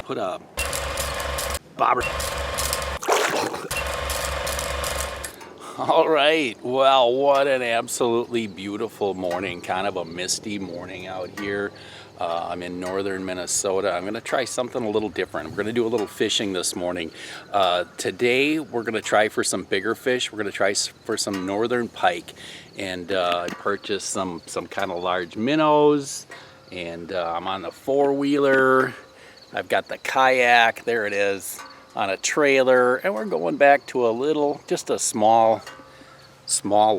put a bobber. All right, well, what an absolutely beautiful morning, kind of a misty morning out here. I'm in northern Minnesota. I'm gonna try something a little different. We're gonna do a little fishing this morning. Today, we're gonna try for some bigger fish. We're gonna try for some northern pike. And I purchased some kind of large minnows, and I'm on the four-wheeler. I've got the kayak, there it is, on a trailer, and we're going back to a little, just a small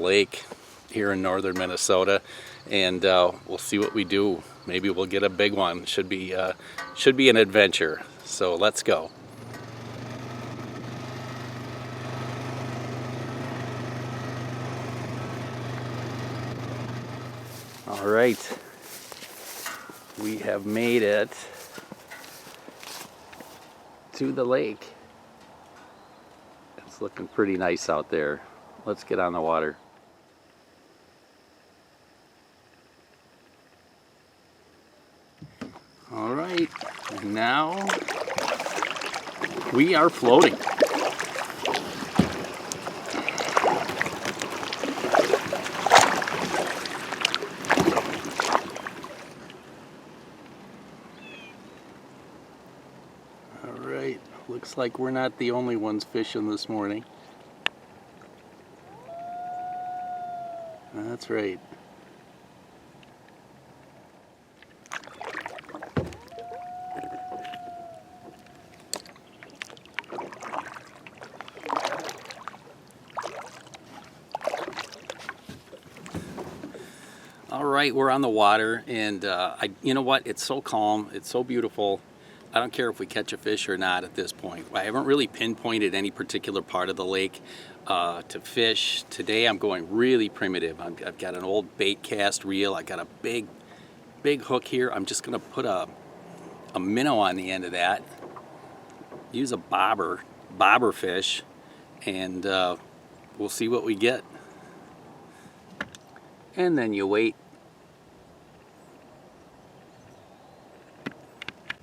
lake here in northern Minnesota, and we'll see what we do. Maybe we'll get a big one. Should be an adventure. So let's go. All right, we have made it to the lake. It's looking pretty nice out there. Let's get on the water. All right, and now we are floating. All right, looks like we're not the only ones fishing this morning. That's right. All right, we're on the water, and you know what? It's so calm. It's so beautiful. I don't care if we catch a fish or not at this point. I haven't really pinpointed any particular part of the lake to fish. Today I'm going really primitive. I've got an old bait cast reel. I got a big hook here. I'm just gonna put a minnow on the end of that. Use a bobber fish, and we'll see what we get. And then you wait.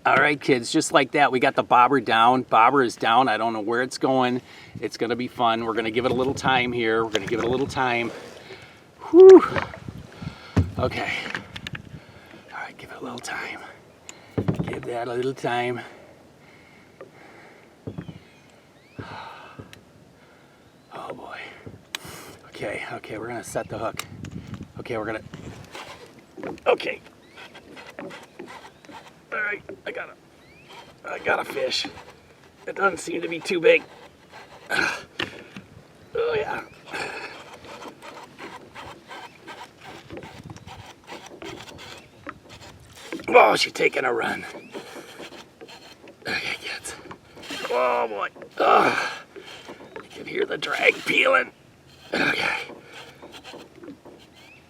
All right, kids, just like that, we got the bobber down. Bobber is down. I don't know where it's going. It's gonna be fun. We're gonna give it a little time here. We're gonna give it a little time. Whew. Okay. All right, give it a little time. Give that a little time. Oh boy. Okay, we're gonna set the hook. Okay, okay. All right, I got a fish. It doesn't seem to be too big. Oh yeah. Oh, she's taking a run. Okay, kids. Oh boy. Oh, you can hear the drag peeling. Okay.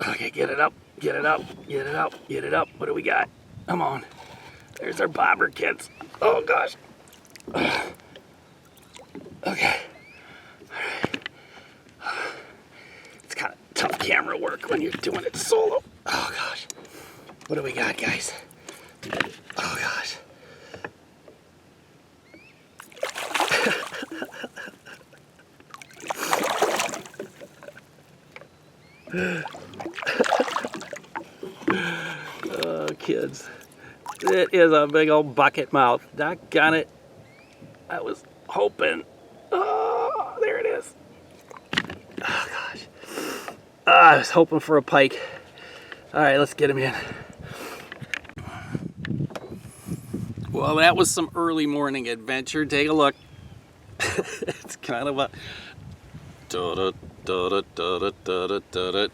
Okay, get it up. What do we got? Come on. There's our bobber, kids. Oh gosh. Okay. It's kind of tough camera work when you're doing it solo. Oh gosh. What do we got, guys? Oh gosh. Oh, kids. It is a big old bucket mouth. Doggone it. I was hoping. Oh, there it is. Oh, gosh. I was hoping for a pike. All right, let's get him in. Well, that was some early morning adventure. Take a look. It's kind of a...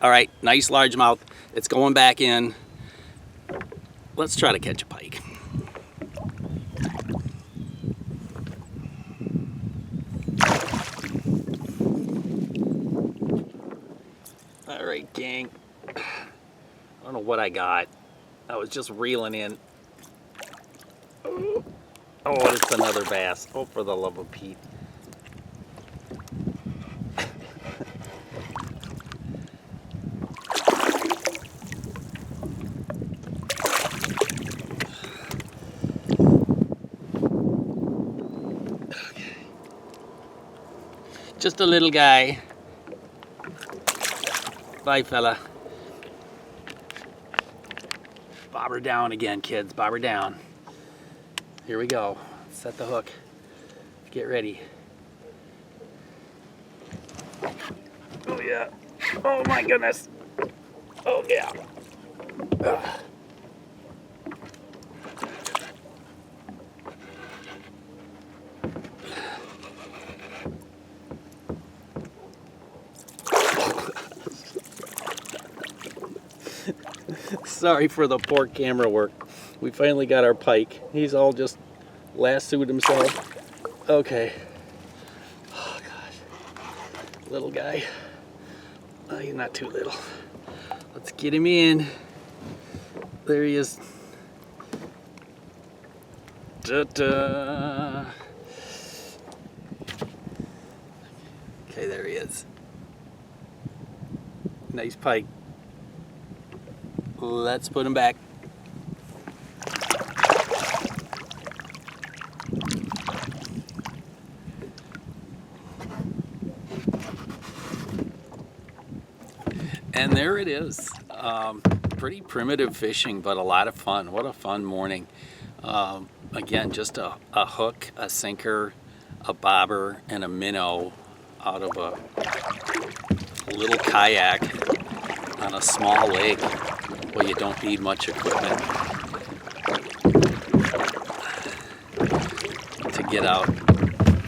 All right, nice largemouth. It's going back in. Let's try to catch a pike. All right, gang. I don't know what I got. I was just reeling in. Oh, it's another bass. Oh, for the love of Pete. Just a little guy. Bye, fella. Bob her down again, kids. Bob her down. Here we go. Set the hook. Get ready. Oh, yeah. Oh, my goodness. Oh, yeah. Ugh. Sorry for the poor camera work. We finally got our pike. He's all just lassoed himself. Okay. Oh gosh. Little guy. Oh, he's not too little. Let's get him in. There he is. Ta-da. Okay, there he is. Nice pike. Let's put him back. And there it is. Pretty primitive fishing, but a lot of fun. What a fun morning. Again, just a hook, a sinker, a bobber, and a minnow out of a little kayak on a small lake. Well, you don't need much equipment to get out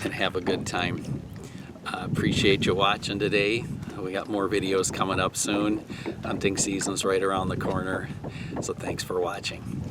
and have a good time. Appreciate you watching today. We got more videos coming up soon. Hunting season's right around the corner, so thanks for watching.